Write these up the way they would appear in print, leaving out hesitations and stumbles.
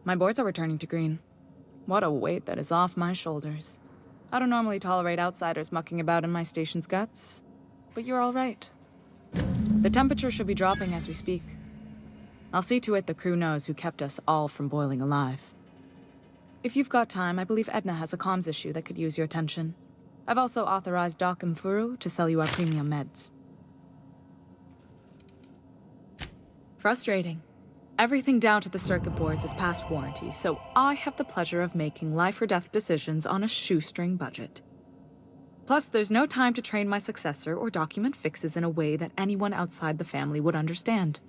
My boards are returning to green. What a weight that is off my shoulders. I don't normally tolerate outsiders mucking about in my station's guts, but you're all right. The temperature should be dropping as we speak. I'll see to it the crew knows who kept us all from boiling alive. If you've got time, I believe Edna has a comms issue that could use your attention. I've also authorized Doc and Furu to sell you our premium meds. Frustrating. Everything down to the circuit boards is past warranty, so I have the pleasure of making life or death decisions on a shoestring budget. Plus, there's no time to train my successor or document fixes in a way that anyone outside the family would understand.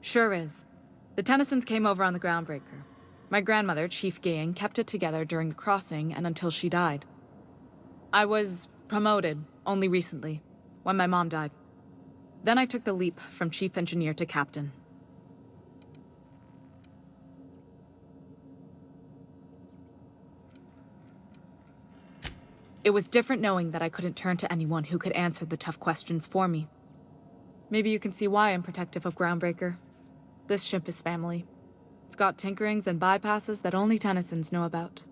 Sure is. The Tennysons came over on the Groundbreaker. My grandmother, Chief Gaying, kept it together during the crossing and until she died. I was promoted only recently, when my mom died. Then I took the leap from chief engineer to captain. It was different knowing that I couldn't turn to anyone who could answer the tough questions for me. Maybe you can see why I'm protective of Groundbreaker. This ship is family. It's got tinkerings and bypasses that only Tennysons know about.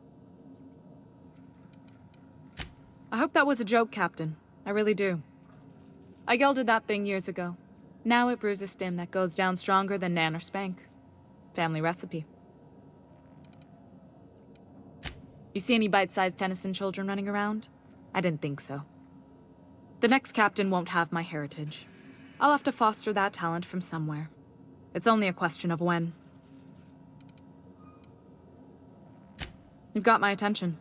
I hope that was a joke, Captain. I really do. I gelded that thing years ago. Now it brews a stim that goes down stronger than Nan or Spank. Family recipe. You see any bite-sized Tennyson children running around? I didn't think so. The next captain won't have my heritage. I'll have to foster that talent from somewhere. It's only a question of when. You've got my attention.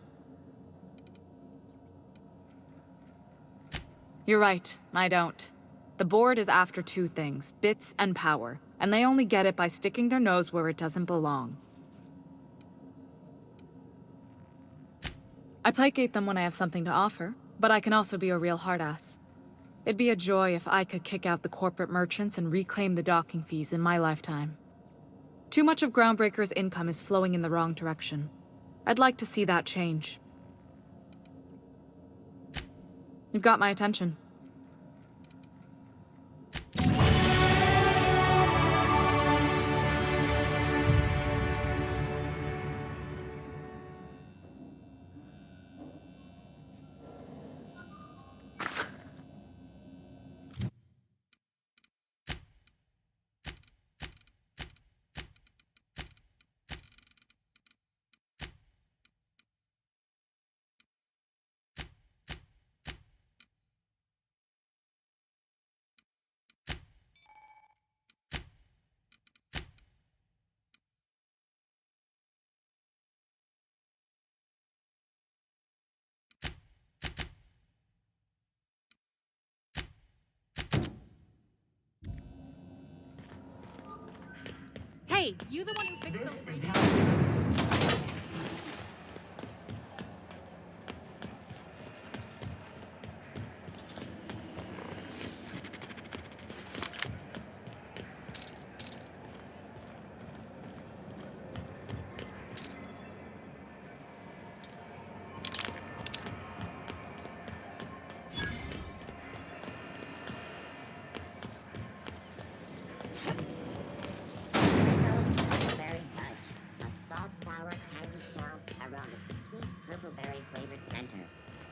You're right, I don't. The board is after two things, bits and power, and they only get it by sticking their nose where it doesn't belong. I placate them when I have something to offer, but I can also be a real hard-ass. It'd be a joy if I could kick out the corporate merchants and reclaim the docking fees in my lifetime. Too much of Groundbreaker's income is flowing in the wrong direction. I'd like to see that change. You've got my attention. Hey, you the one who fixed those things?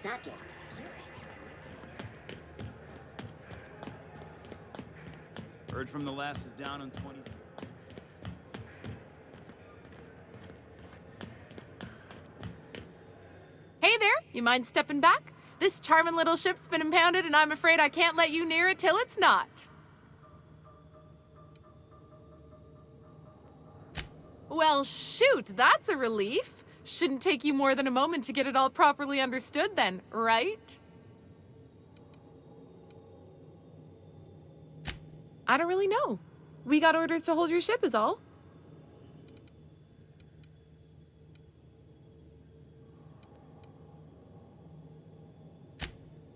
Suck it. Urge from the last is down on 20. Hey there, you mind stepping back? This charming little ship's been impounded and I'm afraid I can't let you near it till it's not. Well, shoot, that's a relief. Shouldn't take you more than a moment to get it all properly understood then, right? I don't really know. We got orders to hold your ship is all.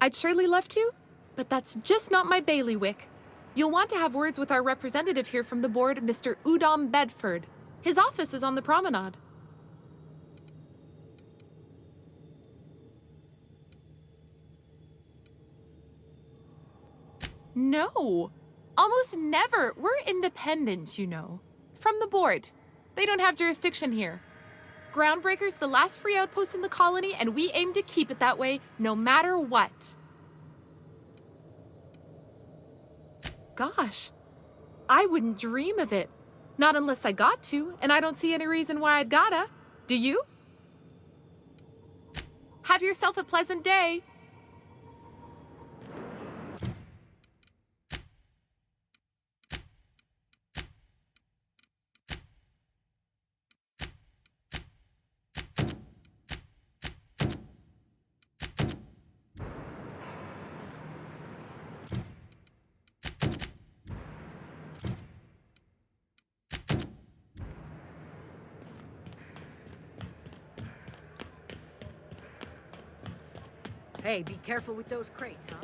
I'd surely love to, but that's just not my bailiwick. You'll want to have words with our representative here from the board, Mr. Udom Bedford. His office is on the promenade. No. Almost never. We're independent, you know. From the board. They don't have jurisdiction here. Groundbreaker's the last free outpost in the colony, and we aim to keep it that way no matter what. Gosh, I wouldn't dream of it. Not unless I got to, and I don't see any reason why I'd gotta. Do you? Have yourself a pleasant day. Hey, be careful with those crates, huh?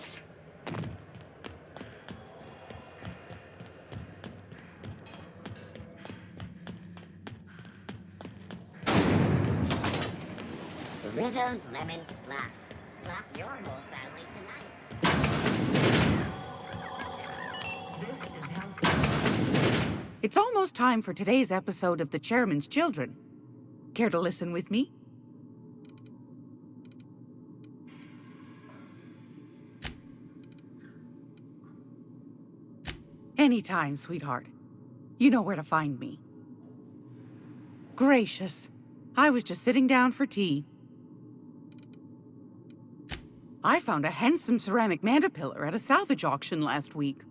Rizzo's Lemon Slap. Slap your whole family tonight. It's almost time for today's episode of The Chairman's Children. Care to listen with me? Anytime, sweetheart. You know where to find me. Gracious. I was just sitting down for tea. I found a handsome ceramic mandapillar at a salvage auction last week.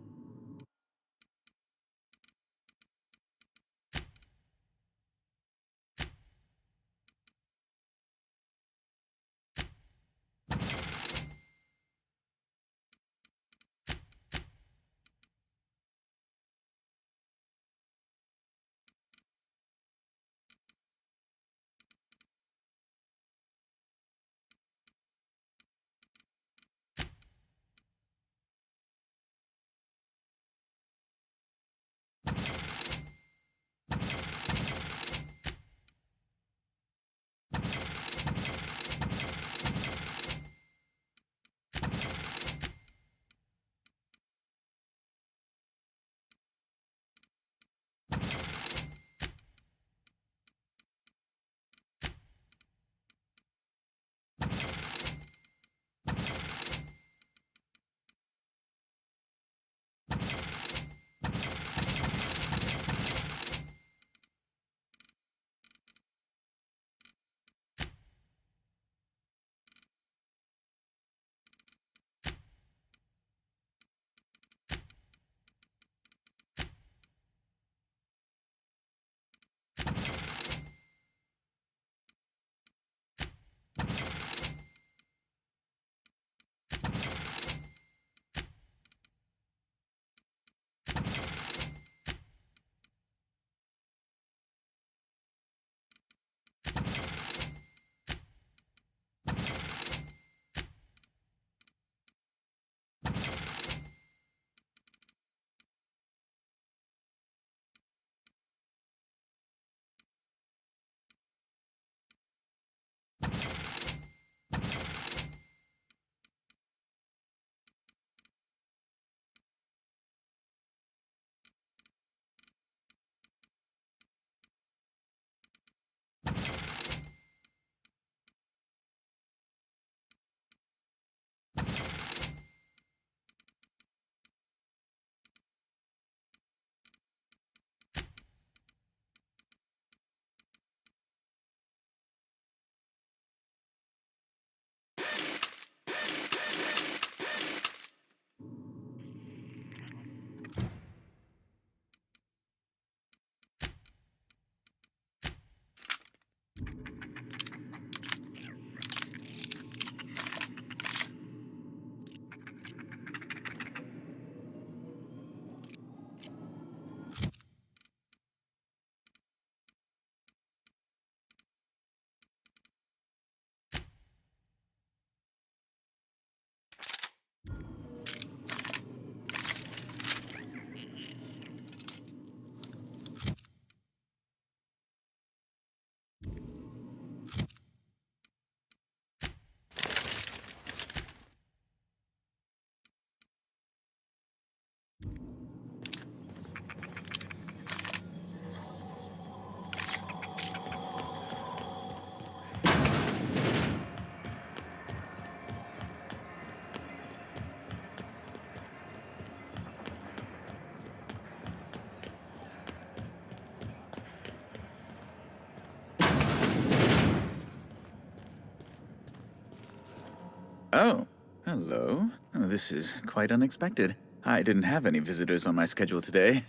Oh, hello. Oh, this is quite unexpected. I didn't have any visitors on my schedule today.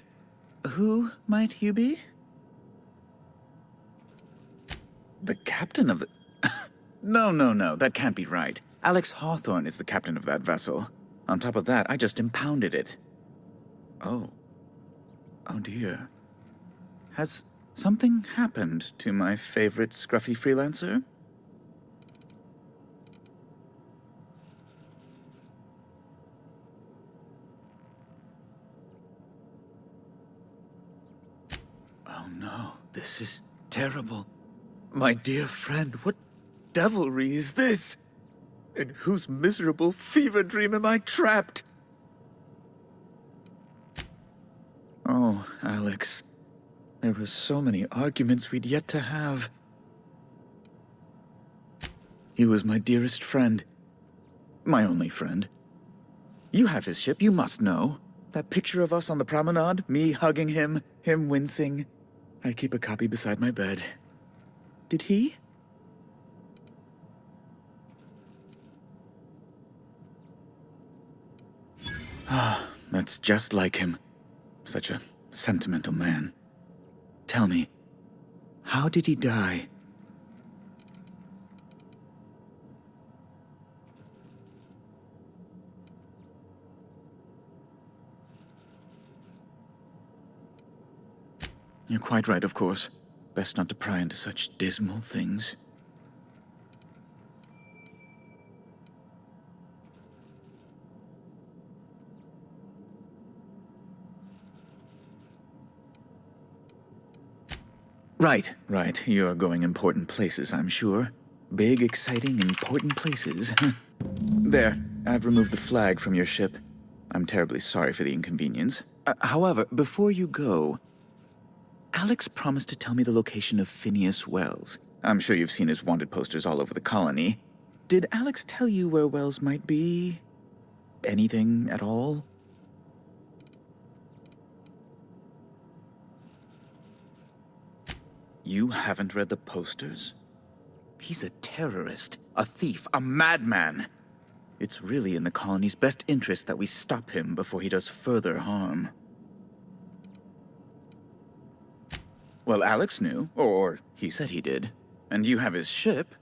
Who might you be? The captain of the... No, that can't be right. Alex Hawthorne is the captain of that vessel. On top of that, I just impounded it. Oh. Oh dear. Has something happened to my favorite scruffy freelancer? Oh no, this is terrible. My dear friend, what devilry is this? In whose miserable fever dream am I trapped? Oh, Alex. There were so many arguments we'd yet to have. He was my dearest friend. My only friend. You have his ship, you must know. That picture of us on the promenade, me hugging him, him wincing. I keep a copy beside my bed. Did he? Ah, that's just like him. Such a sentimental man. Tell me, how did he die? You're quite right, of course. Best not to pry into such dismal things. Right. You're going important places, I'm sure. Big, exciting, important places. There, I've removed the flag from your ship. I'm terribly sorry for the inconvenience. However, before you go, Alex promised to tell me the location of Phineas Wells. I'm sure you've seen his wanted posters all over the colony. Did Alex tell you where Wells might be? Anything at all? You haven't read the posters? He's a terrorist, a thief, a madman. It's really in the colony's best interest that we stop him before he does further harm. Well, Alex knew, or he said he did. And you have his ship.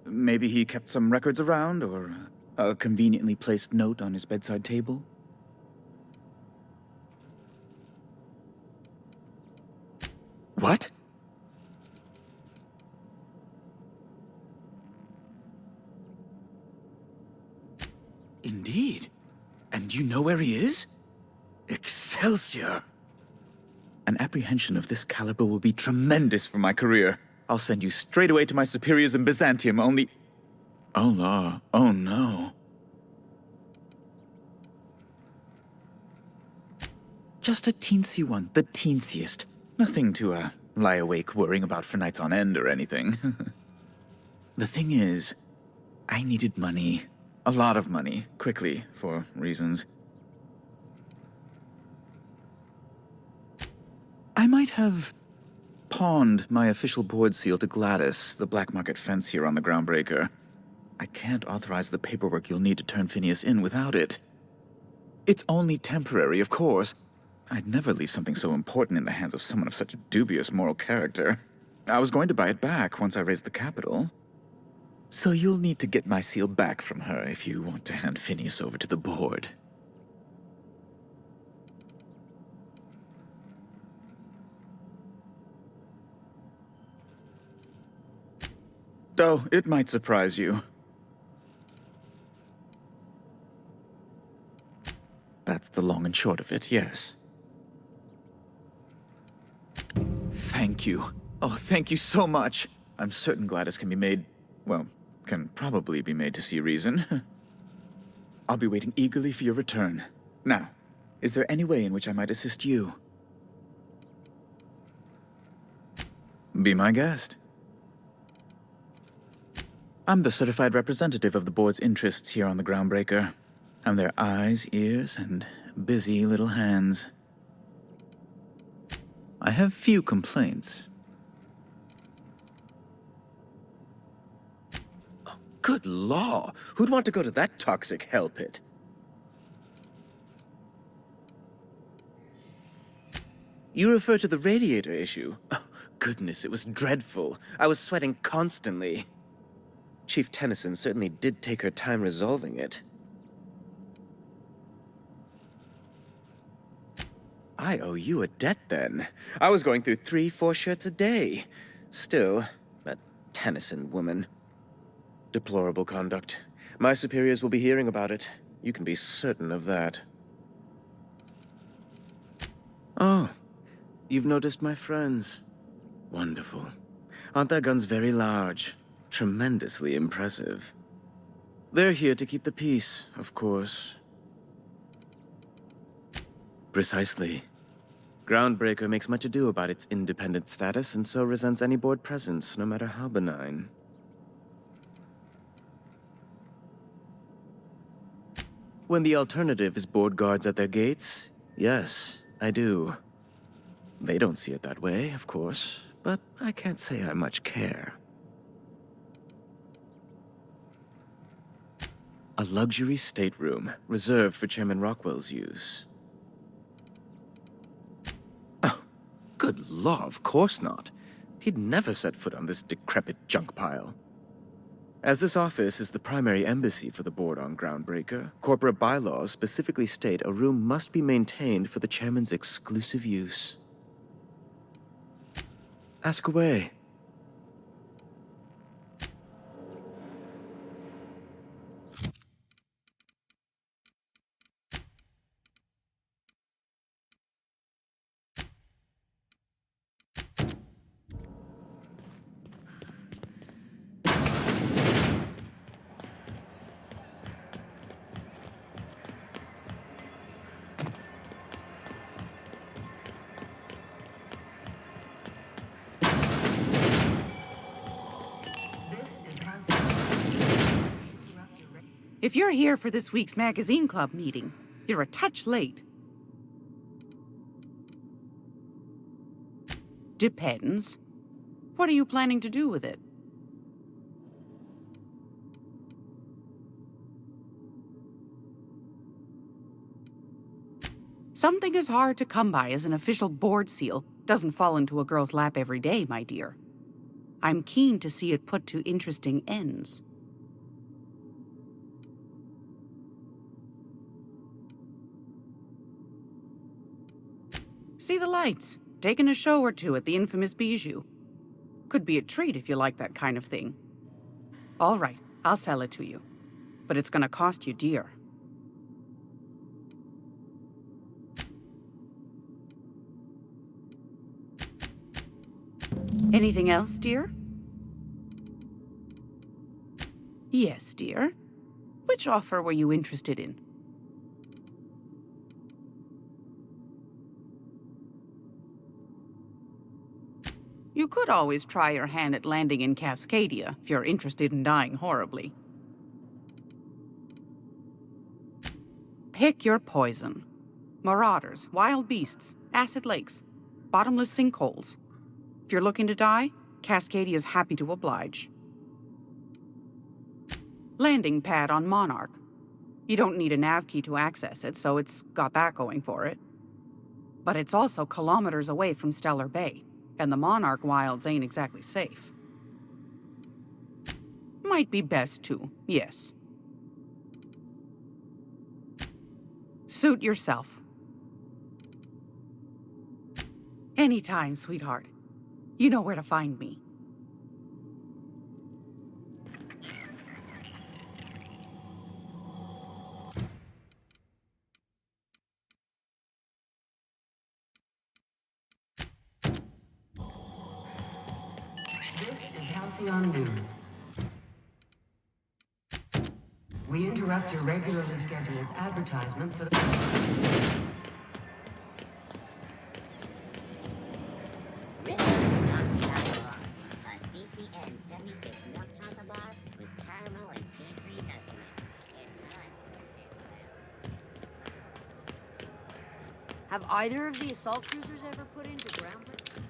Maybe he kept some records around, or a conveniently placed note on his bedside table? What? Indeed. And you know where he is? Excelsior! An apprehension of this caliber will be tremendous for my career. I'll send you straight away to my superiors in Byzantium, only... Oh, law. Oh, no. Just a teensy one, the teensiest. Nothing to, lie awake worrying about for nights on end or anything. The thing is, I needed money. A lot of money, quickly, for reasons. I might have pawned my official board seal to Gladys, the black market fence here on the Groundbreaker. I can't authorize the paperwork you'll need to turn Phineas in without it. It's only temporary, of course. I'd never leave something so important in the hands of someone of such a dubious moral character. I was going to buy it back once I raised the capital. So you'll need to get my seal back from her if you want to hand Phineas over to the board. Oh, it might surprise you. That's the long and short of it, yes. Thank you. Oh, thank you so much. I'm certain Gladys can be made, well, can probably be made to see reason. I'll be waiting eagerly for your return. Now, is there any way in which I might assist you? Be my guest. I'm the certified representative of the board's interests here on the Groundbreaker. I'm their eyes, ears, and busy little hands. I have few complaints. Good law! Who'd want to go to that toxic hell pit? You refer to the radiator issue? Oh, goodness, it was dreadful. I was sweating constantly. Chief Tennyson certainly did take her time resolving it. I owe you a debt, then. I was going through 3-4 shirts a day. Still, that Tennyson woman. Deplorable conduct. My superiors will be hearing about it. You can be certain of that. Oh, you've noticed my friends. Wonderful. Aren't their guns very large? Tremendously impressive. They're here to keep the peace, of course. Precisely. Groundbreaker makes much ado about its independent status, and so resents any board presence, no matter how benign. When the alternative is board guards at their gates, yes, I do. They don't see it that way, of course, but I can't say I much care. A luxury stateroom, reserved for Chairman Rockwell's use. Oh, good law, of course not. He'd never set foot on this decrepit junk pile. As this office is the primary embassy for the board on Groundbreaker, corporate bylaws specifically state a room must be maintained for the chairman's exclusive use. Ask away. If you're here for this week's magazine club meeting, you're a touch late. Depends. What are you planning to do with it? Something as hard to come by as an official board seal doesn't fall into a girl's lap every day, my dear. I'm keen to see it put to interesting ends. See the lights. Taking a show or two at the infamous Bijou. Could be a treat if you like that kind of thing. All right, I'll sell it to you. But it's gonna cost you dear. Anything else, dear? Yes, dear. Which offer were you interested in? You could always try your hand at landing in Cascadia, if you're interested in dying horribly. Pick your poison. Marauders, wild beasts, acid lakes, bottomless sinkholes. If you're looking to die, Cascadia's happy to oblige. Landing pad on Monarch. You don't need a nav key to access it, so it's got that going for it. But it's also kilometers away from Stellar Bay. And the Monarch wilds ain't exactly safe. Might be best to, yes. Suit yourself. Anytime, sweetheart. You know where to find me. This is Halcyon News. We interrupt your regularly scheduled advertisement for the... Written on Catalog, a CCN 76 milk chocolate bar with caramel and pea-free nutmeg. It's not Have either of the assault cruisers ever put into Groundbreaker?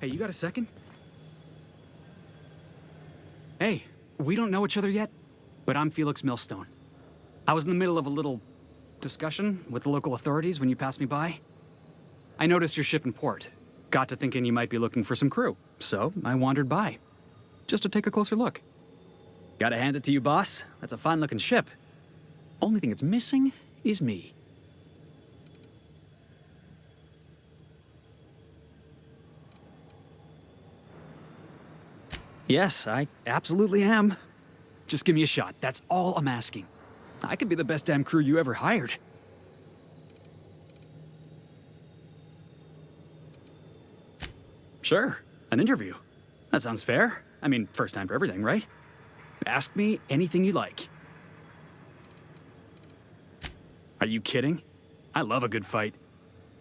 Hey, you got a second? Hey, we don't know each other yet, but I'm Felix Millstone. I was in the middle of a little discussion with the local authorities when you passed me by. I noticed your ship in port. Got to thinking you might be looking for some crew, so I wandered by. Just to take a closer look. Gotta hand it to you, boss. That's a fine-looking ship. Only thing it's missing is me. Yes, I absolutely am. Just give me a shot. That's all I'm asking. I could be the best damn crew you ever hired. Sure, an interview. That sounds fair. I mean, first time for everything, right? Ask me anything you like. Are you kidding? I love a good fight.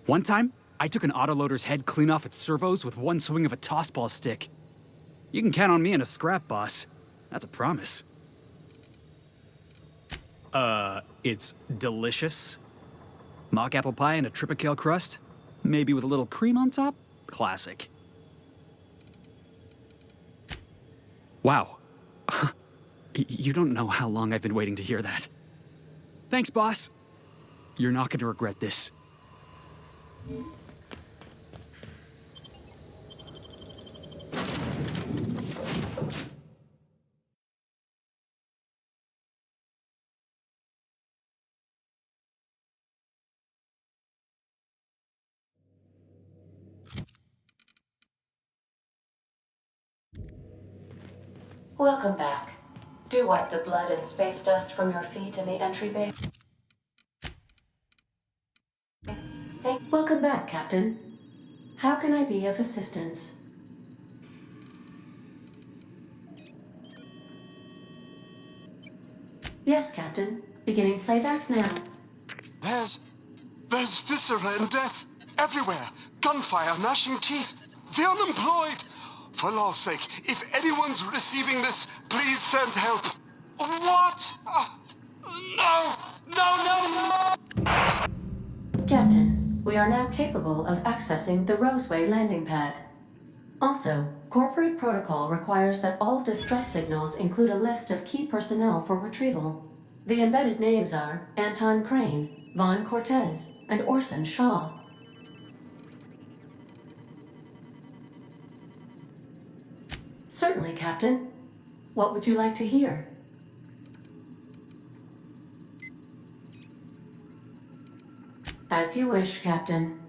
One time, I took an autoloader's head clean off its servos with one swing of a tossball stick. You can count on me in a scrap, boss. That's a promise. It's delicious. Mock apple pie and a tripicale crust? Maybe with a little cream on top? Classic. Wow. You don't know how long I've been waiting to hear that. Thanks, boss. You're not going to regret this. Welcome back. Do wipe the blood and space dust from your feet in the entry bay. Welcome back, Captain. How can I be of assistance? Yes, Captain. Beginning playback now. There's viscera and death everywhere. Gunfire, gnashing teeth. The unemployed. For law's sake, if anyone's receiving this, please send help. What? No! Captain, we are now capable of accessing the Roseway landing pad. Also, corporate protocol requires that all distress signals include a list of key personnel for retrieval. The embedded names are Anton Crane, Vaughn Cortez, and Orson Shaw. Certainly, Captain. What would you like to hear? As you wish, Captain.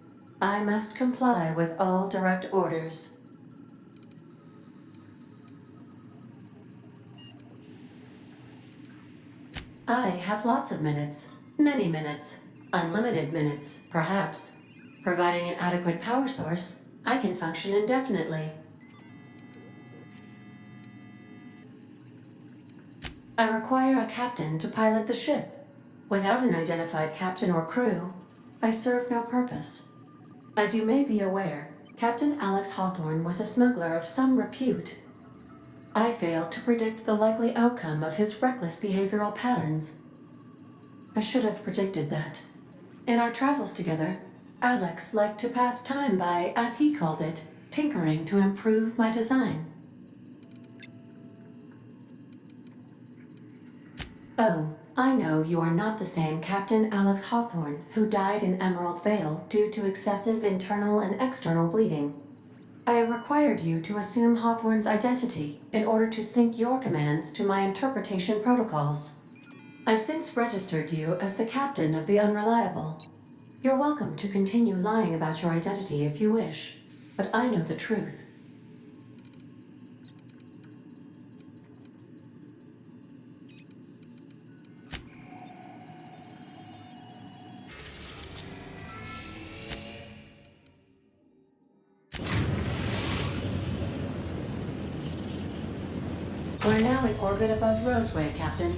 I must comply with all direct orders. I have lots of minutes. Many minutes. Unlimited minutes, perhaps. Providing an adequate power source, I can function indefinitely. I require a captain to pilot the ship. Without an identified captain or crew, I serve no purpose. As you may be aware, Captain Alex Hawthorne was a smuggler of some repute. I failed to predict the likely outcome of his reckless behavioral patterns. I should have predicted that. In our travels together, Alex liked to pass time by, as he called it, tinkering to improve my design. Oh, I know you are not the same Captain Alex Hawthorne who died in Emerald Vale due to excessive internal and external bleeding. I required you to assume Hawthorne's identity in order to sync your commands to my interpretation protocols. I've since registered you as the captain of the Unreliable. You're welcome to continue lying about your identity if you wish, but I know the truth. We're now in orbit above Roseway, Captain.